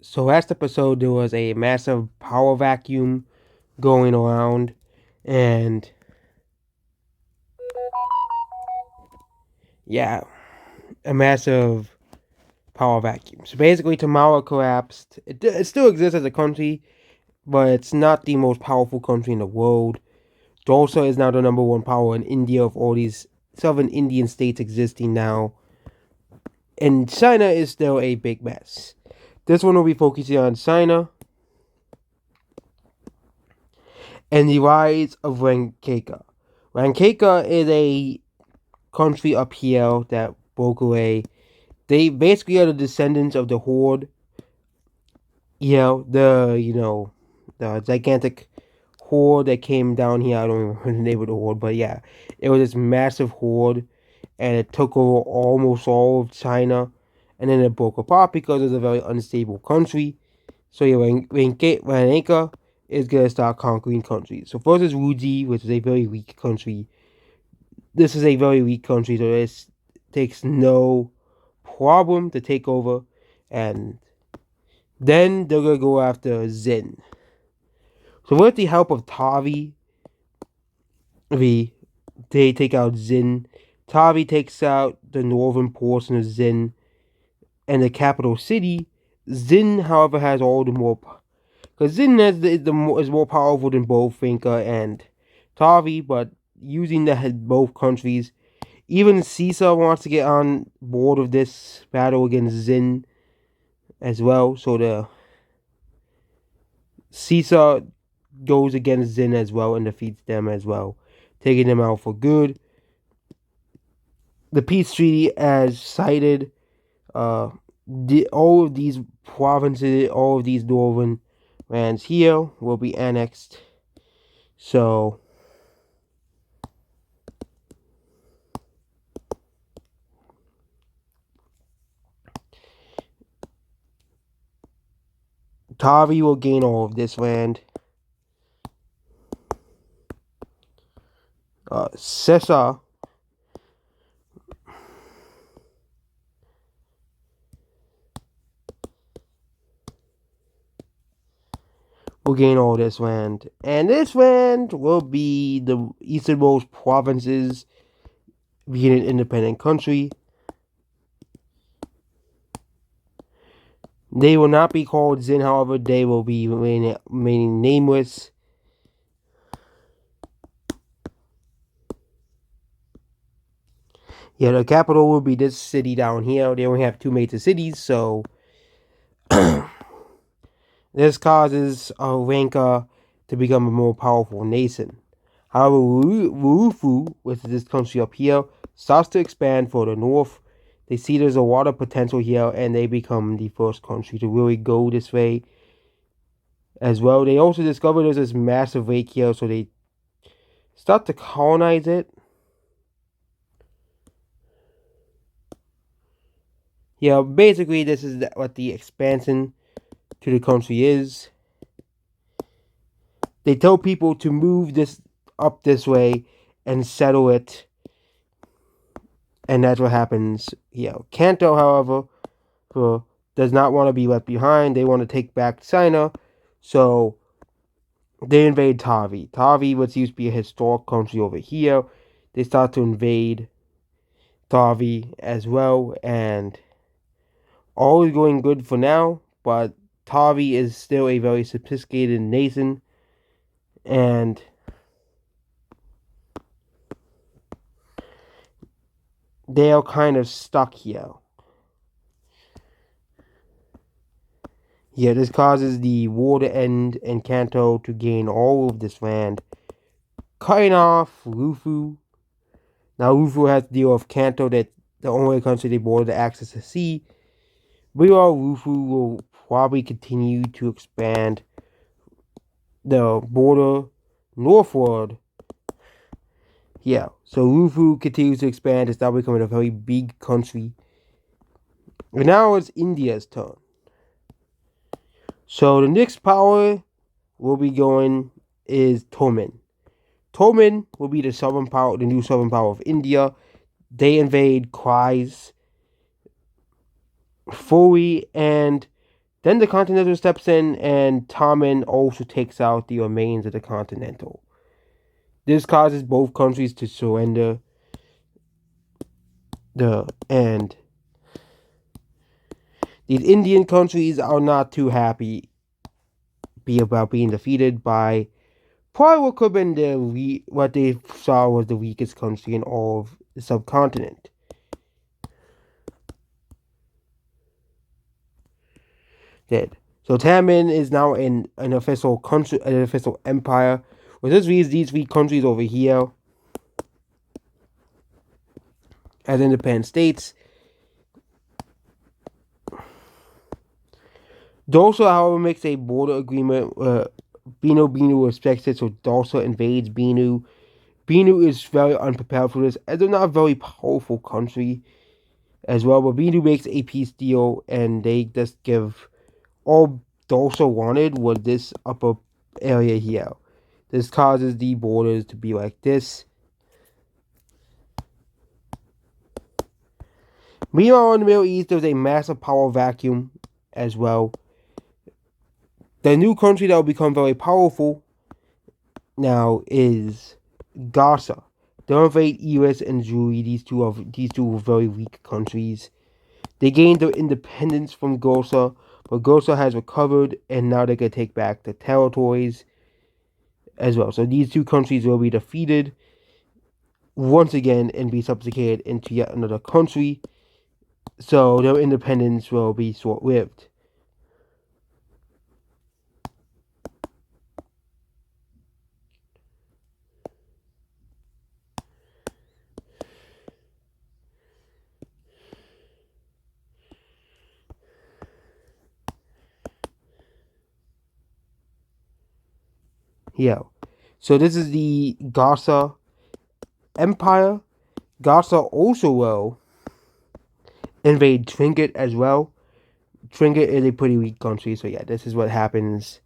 So last episode there was a massive power vacuum going around, and yeah, a massive power vacuum. So basically, Tamara collapsed. It still exists as a country, but it's not the most powerful country in the world. Tulsa is now the number one power in India of all these southern Indian states existing now, and China is still a big mess. This one will be focusing on China and the rise of Lankeka. Lankeka is a country up here that broke away. They basically are the descendants of the Horde. The gigantic horde that came down here. I don't remember the name of the horde, but yeah, it was this massive horde, and it took over almost all of China, and then it broke apart because it was a very unstable country. So yeah, Reneka is gonna start conquering countries. So first is Wuji, which is a very weak country. This is a very weak country, so it takes no problem to take over, and then they're gonna go after Zin. So with the help of Tavi, they take out Zin. Tavi takes out the northern portion of Zin and the capital city. Zin, however, has all the more because Zin is more powerful than both Finka and Tavi, but using both countries. Even Caesar wants to get on board of this battle against Zin as well. So the Caesar goes against Zin as well and defeats them as well, taking them out for good. The peace treaty, as cited, all of these provinces, all of these northern lands here will be annexed. So Tavi will gain all of this land. Sessa will gain all this land. And this land will be the easternmost provinces being an independent country. They will not be called Zin, however, they will be remaining nameless. Yeah, the capital will be this city down here. They only have two major cities, so this causes Ranka to become a more powerful nation. However, Wufu, which is this country up here, starts to expand for the north. They see there's a lot of potential here, and they become the first country to really go this way as well. They also discover there's this massive lake here, so they start to colonize it. Yeah, basically, this is what the expansion to the country is. They tell people to move this up this way and settle it, and that's what happens here. Kanto, however, does not want to be left behind. They want to take back China, so they invade Tavi. Tavi, which used to be a historic country over here, they start to invade Tavi as well, and all is going good for now, but Tavi is still a very sophisticated nation, and they are kind of stuck here. Yeah, this causes the war to end and Kanto to gain all of this land, cutting off Lufu. Now Lufu has to deal with Kanto, that the only country they border to access the sea. Meanwhile, Lufu will probably continue to expand the border northward. Yeah, so Lufu continues to expand. It's now becoming a very big country. And now it's India's turn. So the next power will be going is Toman. Toman will be the southern power, the new southern power of India. They invade Krais fully, and Then the Continental steps in, and Tommen also takes out the remains of the Continental. This causes both countries to surrender. And these Indian countries are not too happy about being defeated by probably what could have been what they saw was the weakest country in all of the subcontinent. Dead. So Tammin is now in an official country, an official empire. Which just means these three countries over here as independent states. Dosa, however, makes a border agreement. Binu respects it, so Dosa invades Binu. Binu is very unprepared for this, as they're not a very powerful country as well. But Binu makes a peace deal, and they just give all Dosa wanted was this upper area here. This causes the borders to be like this. Meanwhile, in the Middle East, there's a massive power vacuum as well. The new country that will become very powerful now is Gaza. They invade Eris and Jewry. These two are very weak countries. They gained their independence from Gaza, but Gaza has recovered, and now they can take back the territories as well. So these two countries will be defeated once again and be subjugated into yet another country. So their independence will be short-lived. Yeah. So this is the Gaza Empire. Gaza also will invade Trinket as well. Trinket is a pretty weak country, so yeah, this is what happens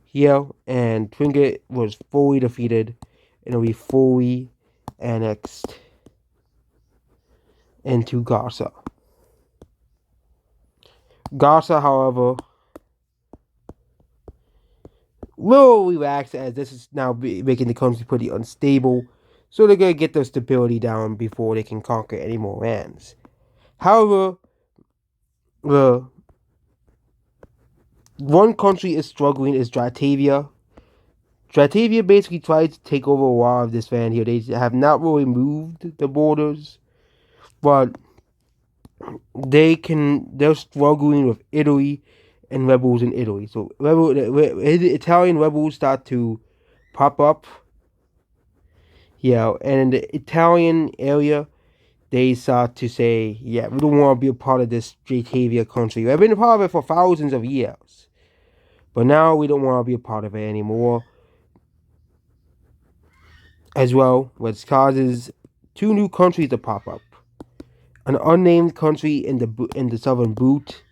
here. And Trinket was fully defeated, and will be fully annexed into Gaza. Gaza, however, will relax as this is now making the country pretty unstable, so they're going to get their stability down before they can conquer any more lands. However, the one country is struggling is Stratavia. Stratavia basically tried to take over a lot of this land here. They have not really moved the borders, but they're struggling with Italy and rebels in Italy. So Italian rebels start to pop up. Yeah, and in the Italian area, they start to say, yeah, we don't want to be a part of this Stratavia country. We've been a part of it for thousands of years. But now we don't want to be a part of it anymore. As well, which causes two new countries to pop up. An unnamed country in the southern boot.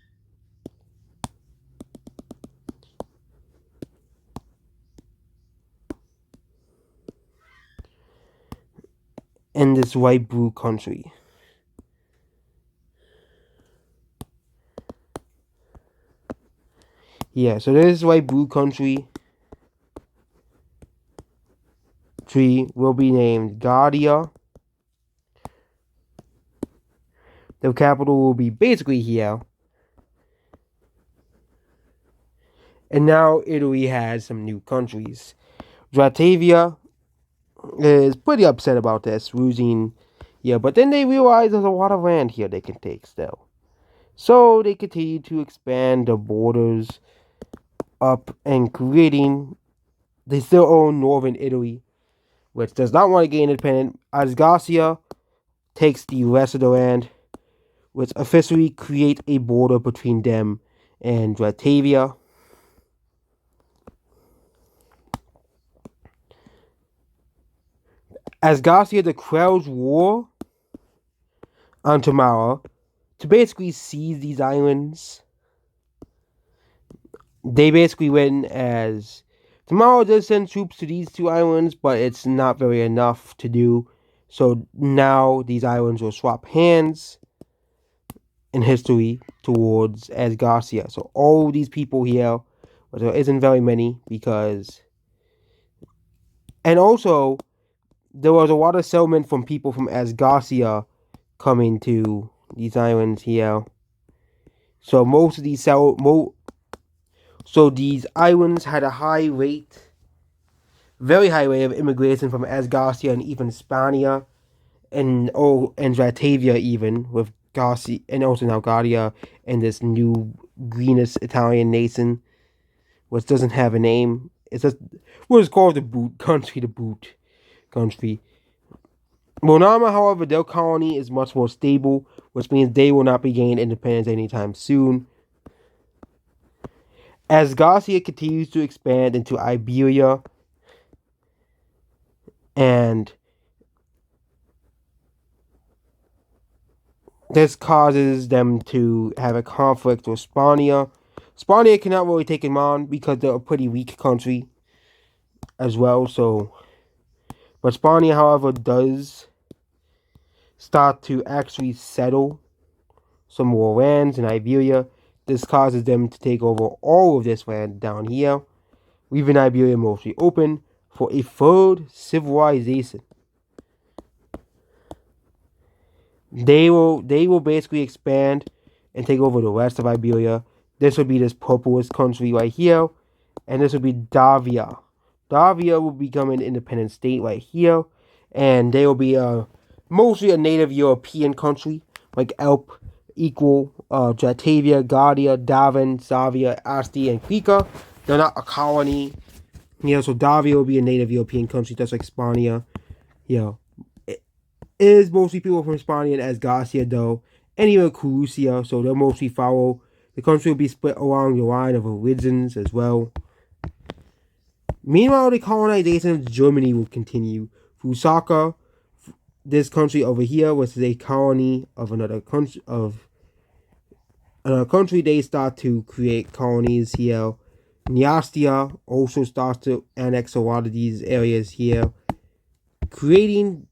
And this white blue country. Yeah, so this white blue country tree will be named Guardia. The capital will be basically here. And now Italy has some new countries. Stratavia is pretty upset about this, losing. Yeah, but then they realize there's a lot of land here they can take still. So they continue to expand the borders up and creating. They still own northern Italy, which does not want to gain independence. Asgasia takes the rest of the land, which officially create a border between them and Stratavia. Asgasia declares war on Tamara to basically seize these islands. They basically win as Tamara does send troops to these two islands, but it's not very enough to do. So now these islands will swap hands. in history towards Asgarcia. So all these people here, but there isn't very many because, and also there was a lot of settlement from people from Asgarcia coming to these islands here. So most of these so these islands had a high rate, very high rate of immigration from Asgarcia and even Spania and Ratavia even with Garcia and also now Guardia and this new greenest Italian nation, which doesn't have a name. It's just what is called the boot country, the boot country. Monama, however, their colony is much more stable, which means they will not be gaining independence anytime soon. As Garcia continues to expand into Iberia and this causes them to have a conflict with Spania. Spania cannot really take them on because they're a pretty weak country as well. So, but Spania, however, does start to actually settle some more lands in Iberia. This causes them to take over all of this land down here, leaving Iberia mostly open for a third civilization. They will basically expand and take over the rest of Iberia. This will be this purplish country right here, and this will be Davia. Davia will become an independent state right here, and they will be mostly a native European country like Elp, Equal, Jatavia, Guardia, Davin, Savia, Asti, and Krika. They're not a colony. So Davia will be a native European country, just like Spania. It is mostly people from Spania as Garcia, though, and even Carusia, so they'll mostly follow. The country will be split along the line of religions as well. Meanwhile, the colonization of Germany will continue. Fusaka, this country over here, which is a colony of another country, they start to create colonies here. Nyastia also starts to annex a lot of these areas here, creating.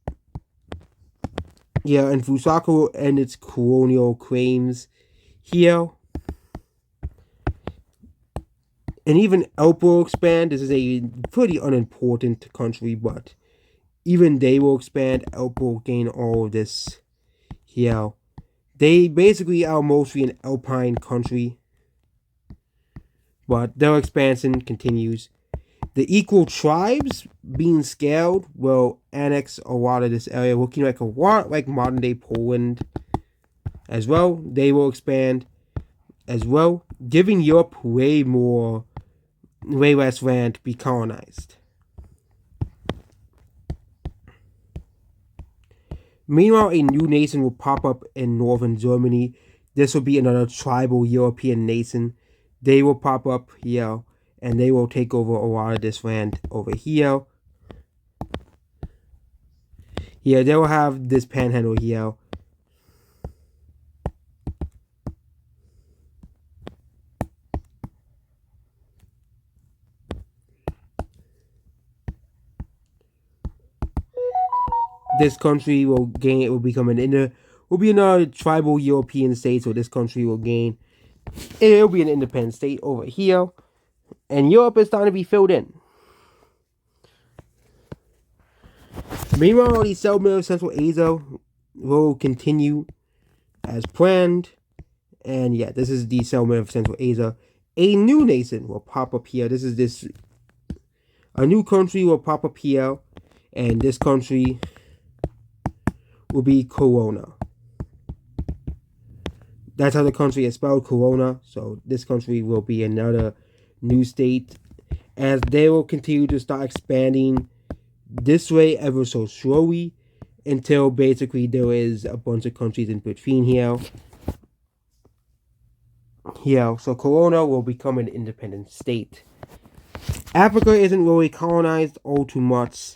And Fusaka will end its colonial claims here. And even Elp will expand. This is a pretty unimportant country, but even they will expand. Elp will gain all of this here. They basically are mostly an alpine country, but their expansion continues. The equal tribes being scaled will annex a lot of this area, looking like a lot like modern day Poland as well. They will expand as well, giving Europe way less land to be colonized. Meanwhile, a new nation will pop up in northern Germany. This will be another tribal European nation. They will pop up here, and they will take over a lot of this land over here. Here, they will have this panhandle here. This country will become will be another tribal European state, so this country will gain. It will be an independent state over here, and Europe is starting to be filled in. Meanwhile, the settlement of Central Asia will continue as planned, and this is the settlement of Central Asia. A new nation will pop up here. A new country will pop up here, and this country will be Corona. That's how the country is spelled, Corona. So this country will be another new state, as they will continue to start expanding this way ever so slowly until basically there is a bunch of countries in between here. So Corona will become an independent state. Africa isn't really colonized all too much.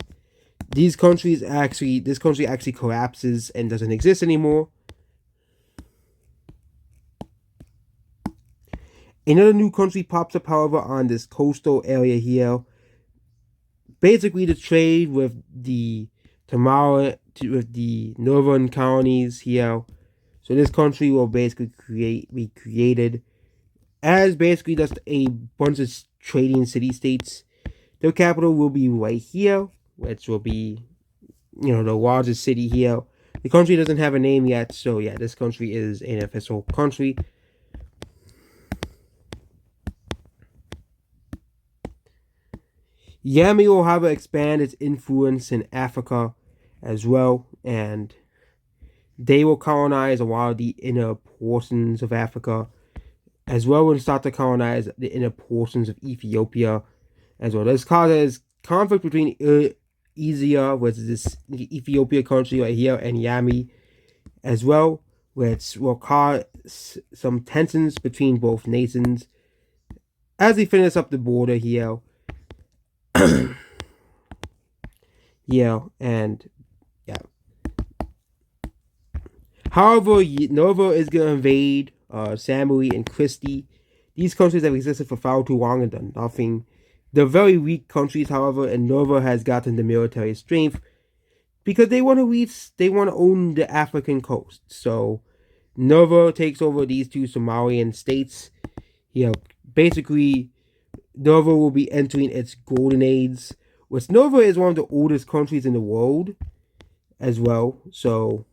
This country actually collapses and doesn't exist anymore. Another new country pops up, however, on this coastal area here. Basically, to trade with the northern colonies here. So this country will basically be created as basically just a bunch of trading city states. The capital will be right here, which will be the largest city here. The country doesn't have a name yet, so yeah, this country is an official country. Yami will have to expand its influence in Africa as well, and they will colonize a lot of the inner portions of Africa, as well as start to colonize the inner portions of Ethiopia as well. This causes conflict between Ezia, which is this Ethiopia country right here, and Yami as well, which will cause some tensions between both nations as they finish up the border here. Yeah, and yeah. However, Nova is going to invade Samui and Christie. These countries have existed for far too long and done nothing. They're very weak countries, however, and Nova has gotten the military strength because they want to own the African coast. So Nova takes over these two Somalian states. Basically, Nova will be entering its golden age, which Nova is one of the oldest countries in the world as well. So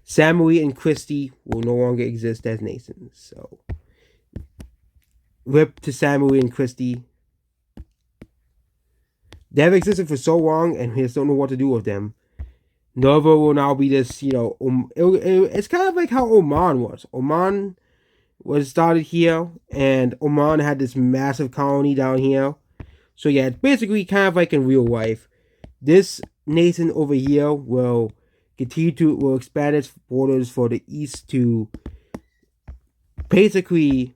Samui and Christie will no longer exist as nations. So rip to Samui and Christie. They have existed for so long, and we just don't know what to do with them. Nova will now be this, it's kind of like how Oman was. Oman was started here, and Oman had this massive colony down here. So yeah, it's basically kind of like in real life. This nation over here will expand its borders for the east to basically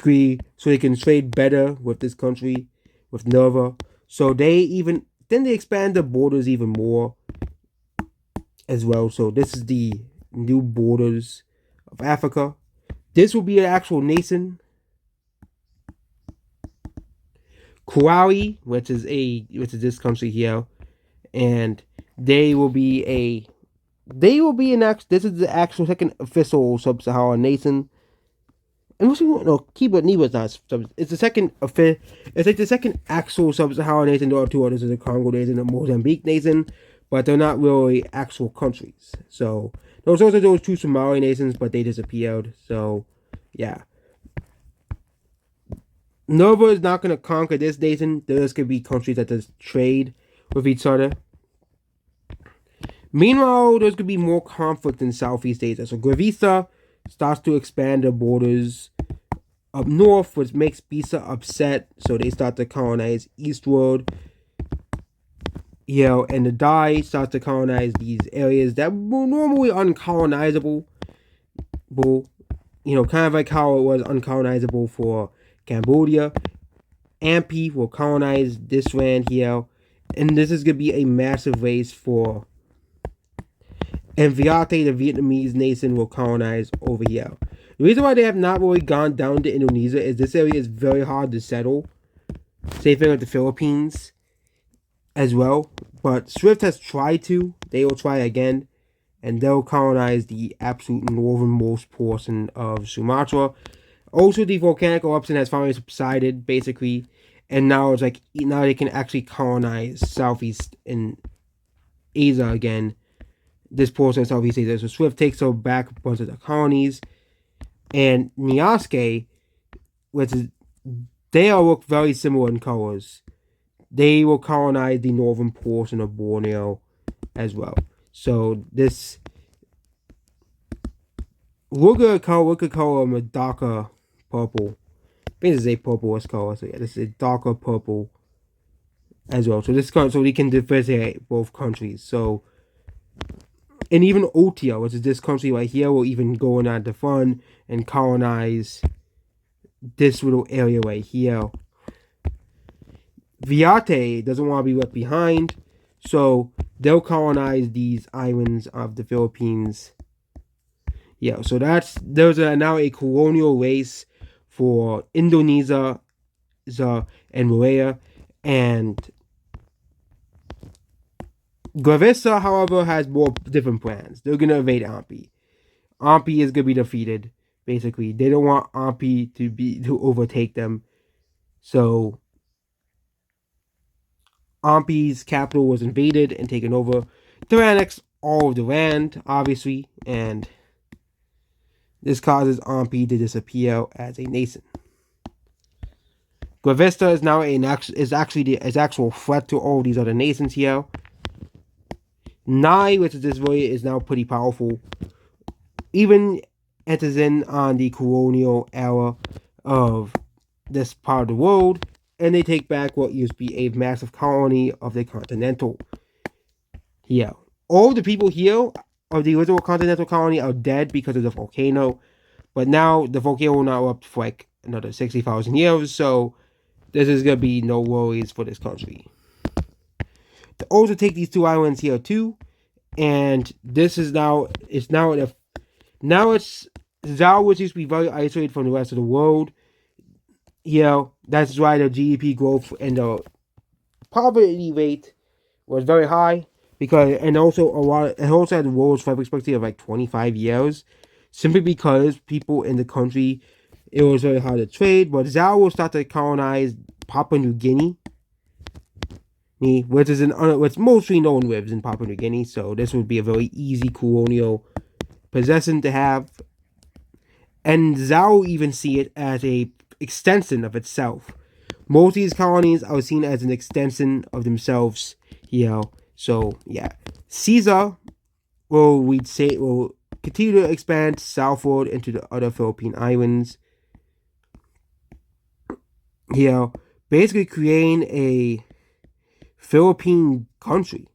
so they can trade better with this country, with Nova. So they expand the borders even more as well. So this is the new borders of Africa. This will be an actual nation. Kuwait, which is this country here, and this is the actual second official sub-Saharan nation. And Cuba is not. It's the second. It's like the second actual sub-Saharan nation. There are two others: the Congo nation and the Mozambique nation, but they're not really actual countries. So there was also those two Somali nations, but they disappeared. So yeah, Nova is not going to conquer this nation. There's going to be countries that just trade with each other. Meanwhile, there's going to be more conflict in Southeast Asia. So Gravisa starts to expand their borders up north, which makes Bisa upset. So they start to colonize eastward. And the Dai starts to colonize these areas that were normally uncolonizable. Kind of like how it was uncolonizable for Cambodia. Ampi will colonize this land here. And this is going to be a massive race for... And Viate, the Vietnamese nation, will colonize over here. The reason why they have not really gone down to Indonesia is this area is very hard to settle. Same thing with the Philippines as well. But Swift has tried to. They will try again. And they'll colonize the absolute northernmost portion of Sumatra. Also, the volcanic eruption has finally subsided, basically. And now now they can actually colonize Southeast in Asia again. This portion of Southeast Asia. So Swift takes over back a bunch of the colonies. And Niaske, they all look very similar in colors. They will colonize the northern portion of Borneo as well. So this look at color of a darker purple. I think this is a purplish color. So yeah, this is a darker purple as well. So we can differentiate both countries. So and even Otia, which is this country right here, will even go in on the fun and colonize this little area right here. Viate doesn't want to be left behind, so they'll colonize these islands of the Philippines. Yeah, so there's now a colonial race for Indonesia and Malaya, and Gravista, however, has more different plans. They're gonna invade Ampi. Ampi is gonna be defeated. Basically, they don't want Ampi to overtake them. So Ampi's capital was invaded and taken over. They annexed all of the land, obviously, and this causes Ampi to disappear as a nation. Gravista is now is actually the actual threat to all these other nations here. Nai, which is this really is now pretty powerful, even enters in on the colonial era of this part of the world, and they take back what used to be a massive colony of the Continental here. All the people here of the original Continental colony are dead because of the volcano, but now the volcano will not erupt for like another 60,000 years, so this is going to be no worries for this country. They also take these two islands here too, and this is now it's Zhao, which used to be very isolated from the rest of the world. That's why the GDP growth and the poverty rate was very high and also it also had the world's life expectancy of like 25 years, simply because people in the country, it was very hard to trade. But Zhao will start to colonize Papua New Guinea, which mostly no one lives in Papua New Guinea, so this would be a very easy colonial possession to have. And Zhao even see it as a extension of itself. Most of these colonies are seen as an extension of themselves here. So yeah, Caesar will continue to expand southward into the other Philippine islands. Here, basically creating a Philippine country.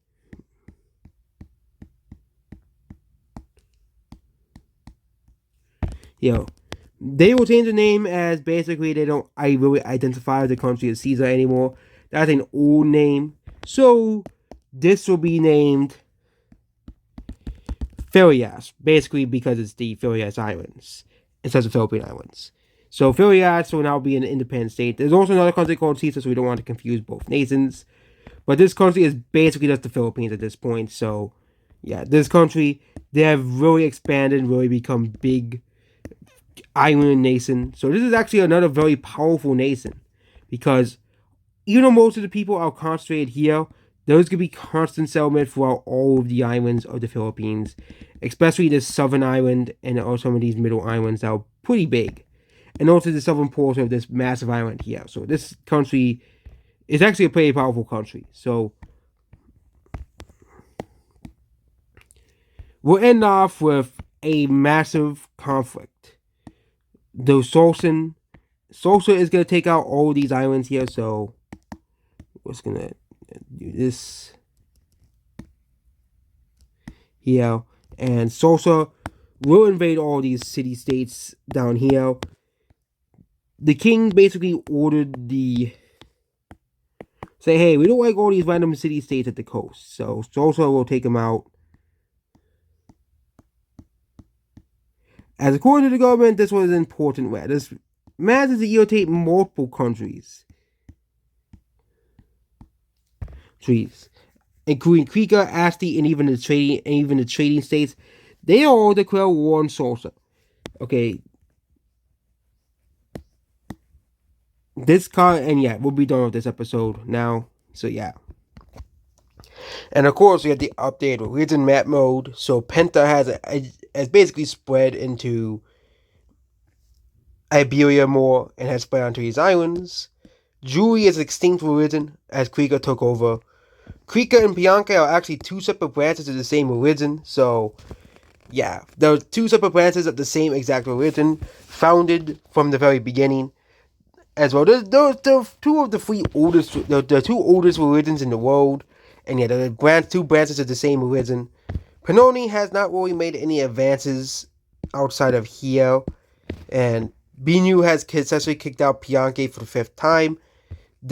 They will change the name as basically they don't really identify the country as Caesar anymore. That's an old name. So this will be named Filias, basically because it's the Filias Islands instead of Philippine Islands. So Filias will now be an independent state. There's also another country called Caesar, so we don't want to confuse both nations. But this country is basically just the Philippines at this point. So yeah, this country, they have really expanded, really become big island nation. So this is actually another very powerful nation, because even though most of the people are concentrated here, there's gonna be constant settlement throughout all of the islands of the Philippines, especially the southern island and also some of these middle islands that are pretty big, and also the southern portion of this massive island here. So this country is actually a pretty powerful country. So we'll end off with a massive conflict. The Sultan is gonna take out all of these islands here. So we're just gonna do this here, and Sosa will invade all these city states down here. The king basically ordered say, hey, we don't like all these random city states at the coast, so Sosa will take them out. As according to the government, this was an important way. This manages to irritate multiple countries, including Krika, Asti, and even the trading states. They all declare war on Sosa. Okay. We'll be done with this episode now. So yeah. And of course, we have the updated religion map mode. So Penta has basically spread into Iberia more and has spread onto these islands. Jewry is extinct religion as Krika took over. Krika and Bianca are actually two separate branches of the same religion. So yeah, they're two separate branches of the same exact religion, founded from the very beginning. As well, they're two of the two oldest religions in the world, and yeah, they're two branches of the same religion. Panoni has not really made any advances outside of here, and Binu has successfully kicked out Pianke for the 5th time. And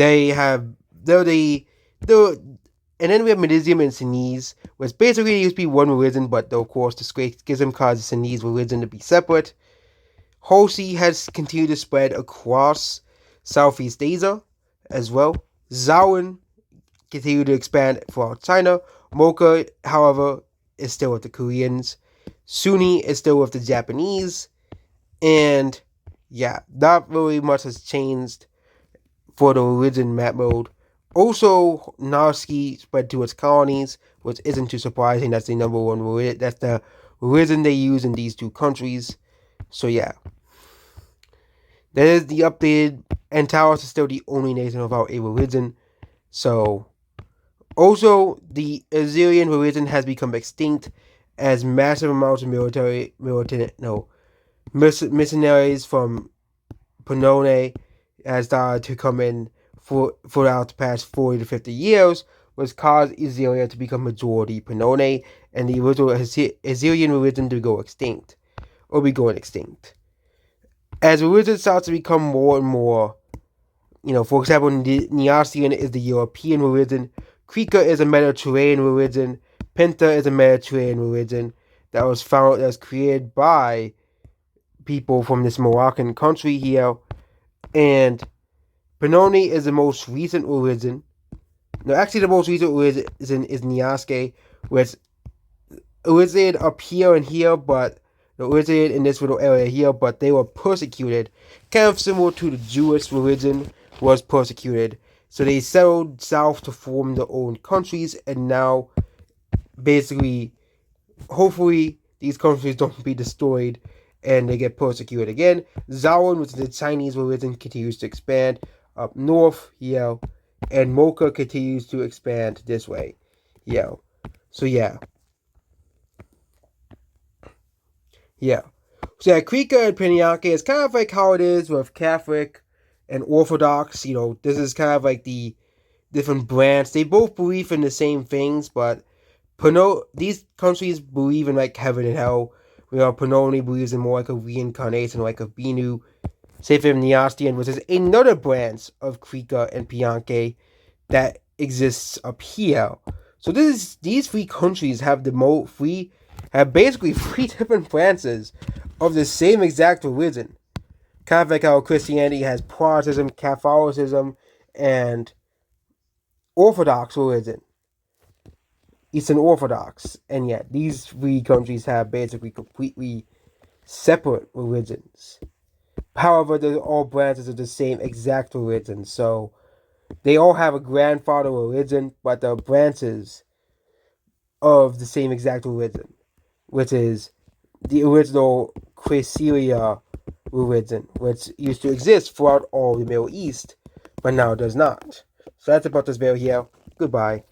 then we have Medizium and Sinise, which basically used to be one religion, but though, of course, the schism caused the Sinise religion to be separate. Hosi has continued to spread across Southeast Asia as well. Zawin continue to expand throughout China. Mocha, however, is still with the Koreans. Sunni is still with the Japanese. And yeah, not really much has changed for the religion map mode. Also, Narski spread to its colonies, which isn't too surprising. That's the number one religion. That's the religion they use in these two countries. So yeah, that is the updated. And Taos is still the only nation without a religion. So also, the Assyrian religion has become extinct as massive amounts of missionaries from Pannone has started to come in throughout the past 40 to 50 years, which caused Assyria to become majority Pannone and the original Assyrian religion to go extinct, or be going extinct. As religion starts to become more and more, for example, Neostian is the European religion, Krika is a Mediterranean religion, Penta is a Mediterranean religion that was created by people from this Moroccan country here, and Benoni is the most recent religion. No, actually, the most recent religion is Niaske, which originated up here and here, but originated in this little area here, but they were persecuted, kind of similar to the Jewish religion was persecuted. So they settled south to form their own countries, and now, basically, hopefully, these countries don't be destroyed and they get persecuted again. Zawon, which is the Chinese religion, continues to expand up north, and Mocha continues to expand this way, So yeah. So Krika and Pinyanke is kind of like how it is with Catholic and Orthodox. This is kind of like the different brands. They both believe in the same things, but these countries believe in like heaven and hell. Pannoni believes in more like a reincarnation, like a Binu. Sefer Neostian, which is another branch of Krika and Pianke that exists up here. So these three countries have basically three different branches of the same exact religion. Kind of like how Christianity has Protestantism, Catholicism, and Orthodox religion. Eastern Orthodox. And yet, these three countries have basically completely separate religions. However, they're all branches of the same exact religion. So, they all have a grandfather religion, but they're branches of the same exact religion, which is the original Chrysalia religion, which used to exist throughout all the Middle East, but now does not. So that's about this video here. Goodbye.